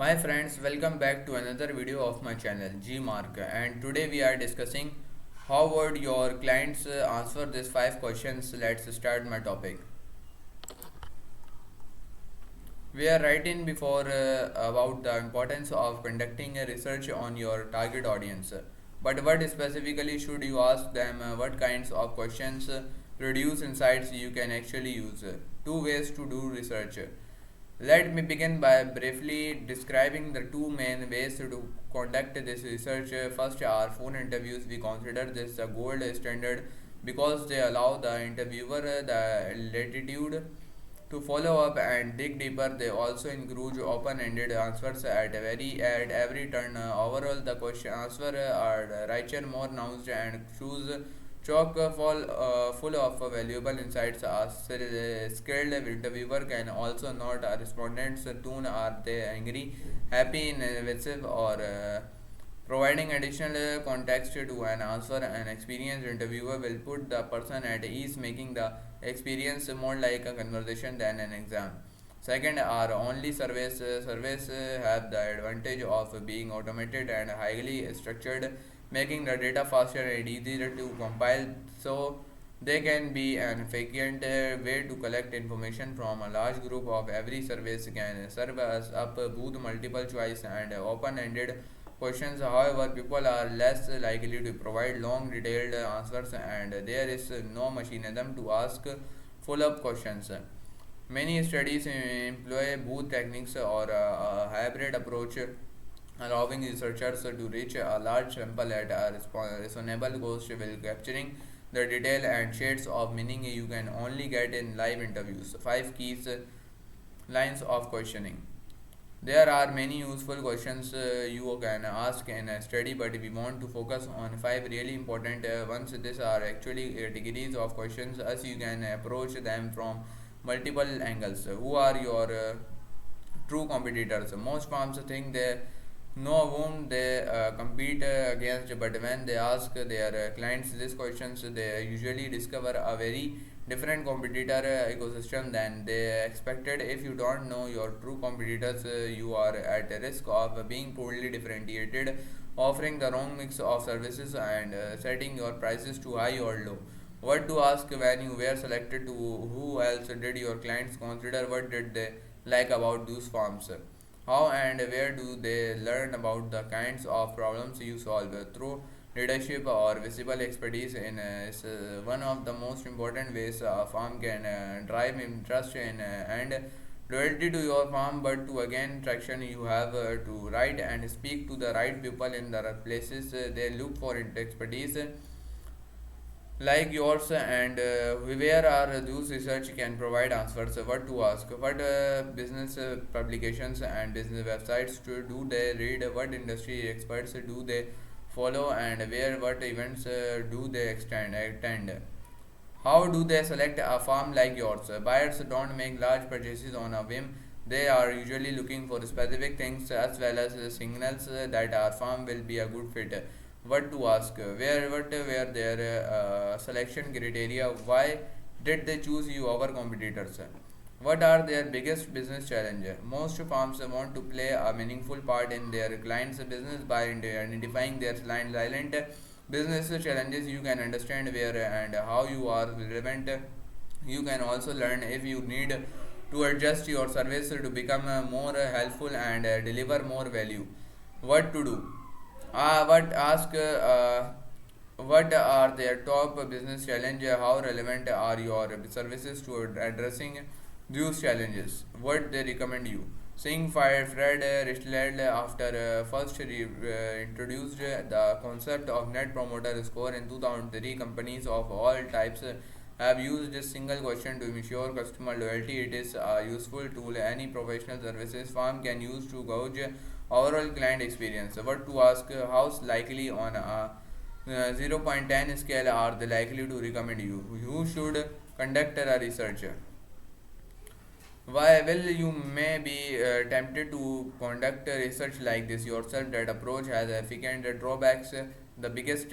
My friends, welcome back to another video of my channel G Mark, and today we are discussing how would your clients answer these 5 questions. Let's start my topic. We are writing before about the importance of conducting a research on your target audience. But what specifically should you ask them? What kinds of questions produce insights you can actually use? Two ways to do research. Let me begin by briefly describing the two main ways to conduct this research. First are phone interviews. We consider this the gold standard because they allow the interviewer the latitude to follow up and dig deeper. They also include open-ended answers at every turn. Overall, the question answer are richer, more nuanced, and choose chock full of valuable insights. A skilled interviewer can also note a respondent's tone. Are they angry, happy, invasive, or providing additional context to an answer? An experienced interviewer will put the person at ease, making the experience more like a conversation than an exam. Second are only surveys. Surveys have the advantage of being automated and highly structured, making the data faster and easier to compile. So they can be an efficient way to collect information from a large group of every service can serve as up both multiple choice and open-ended questions. However, people are less likely to provide long detailed answers and there is no mechanism to ask follow-up questions. Many studies employ both techniques or a hybrid approach, allowing researchers to reach a large sample at a reasonable cost while capturing the detail and shades of meaning you can only get in live interviews. 5 keys lines of questioning. There are many useful questions you can ask in a study, but we want to focus on 5 really important ones. These are actually categories of questions as you can approach them from multiple angles. Who are your true competitors? Most firms think they know whom they compete against, but when they ask their clients these questions, they usually discover a very different competitor ecosystem than they expected. If you don't know your true competitors, you are at a risk of being poorly differentiated, offering the wrong mix of services, and setting your prices too high or low. What to ask when you were selected to who else did your clients consider? What did they like about those firms? How and where do they learn about the kinds of problems you solve? Through leadership or visible expertise in is one of the most important ways a firm can drive interest in and loyalty to your firm. But to gain traction, you have to write and speak to the right people in the right places. They look for expertise like yours, and where are those research can provide answers. What to ask? What business publications and business websites do they read? What industry experts do they follow, and where what events do they attend? How do they select a farm like yours? Buyers don't make large purchases on a whim. They are usually looking for specific things as well as signals that our farm will be a good fit. What to ask? What were their selection criteria? Why did they choose you over competitors? What are their biggest business challenges? Most farms want to play a meaningful part in their client's business by identifying their silent business challenges. You can understand where and how you are relevant. You can also learn if you need to adjust your service to become more helpful and deliver more value. What to do? What ask? What are their top business challenges? How relevant are your services to addressing these challenges? What they recommend you? Seeing Fire Fred Richland after first introduced the concept of Net Promoter Score in 2003, companies of all types have used this single question to ensure customer loyalty. It is a useful tool any professional services firm can use to gauge overall client experience. What to ask? How likely on a 0.10 scale are they likely to recommend you? Who should conduct a research? Why will you may be tempted to conduct research like this yourself? That approach has significant drawbacks. The biggest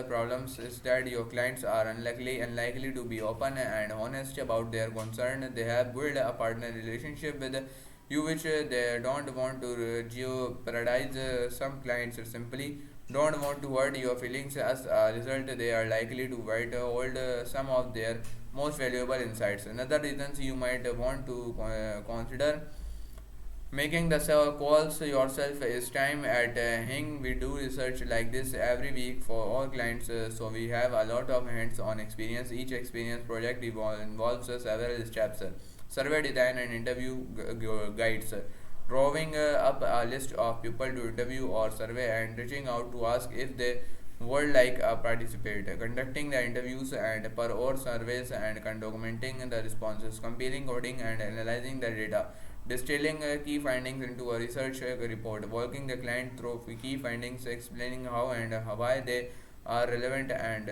problems is that your clients are unlikely to be open and honest about their concern. They have built a partner relationship with you which they don't want to jeopardize. Some clients simply don't want to hurt your feelings. As a result, they are likely to withhold some of their most valuable insights. Another reasons you might want to consider making the calls yourself is time at Hing. We do research like this every week for all clients, so we have a lot of hands-on experience. Each experience project involves several steps: survey design and interview guides, drawing up a list of people to interview or survey, and reaching out to ask if they would like a participate, conducting the interviews and per hour surveys and documenting the responses, compiling, coding, and analyzing the data, distilling key findings into a research report, walking the client through key findings, explaining how and why they are relevant and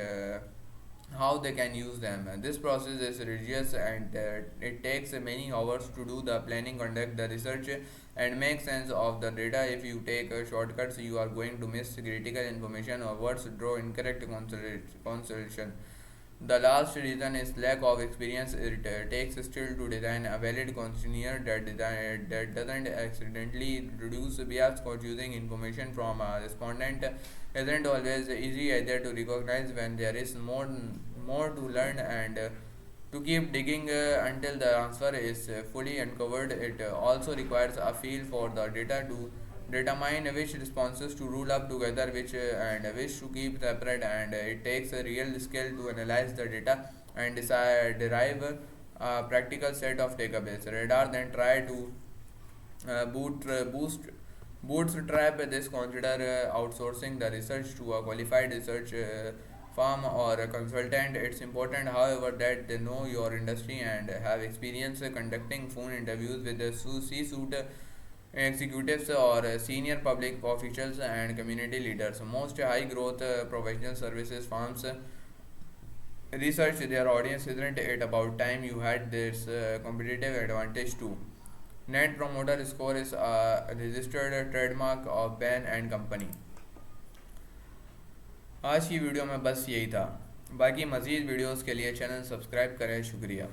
how they can use them. This process is rigorous and it takes many hours to do the planning, conduct the research, and make sense of the data. If you take shortcuts, you are going to miss critical information or words draw incorrect consolation. The last reason is lack of experience. It takes skill to design a valid questionnaire that doesn't accidentally introduce bias. Confusing information from a respondent isn't always easy either to recognize when there is more to learn and to keep digging until the answer is fully uncovered. It also requires a feel for the data to determine which responses to rule up together, which and which to keep separate, and it takes a real skill to analyze the data and derive a practical set of takeaways rather than try to boost bootstrap this. Consider outsourcing the research to a qualified research firm or a consultant. It's important, however, that they know your industry and have experience conducting phone interviews with the C-suite executives or senior public officials and community leaders. Most high growth professional services firms research their audience. Isn't it about time you had this competitive advantage too? Net Promoter Score is a registered trademark of Bain and Company. आज की video में बस यही था। बाकी मज़ीद videos के लिए चैनल सब्सक्राइब करें। शुक्रिया।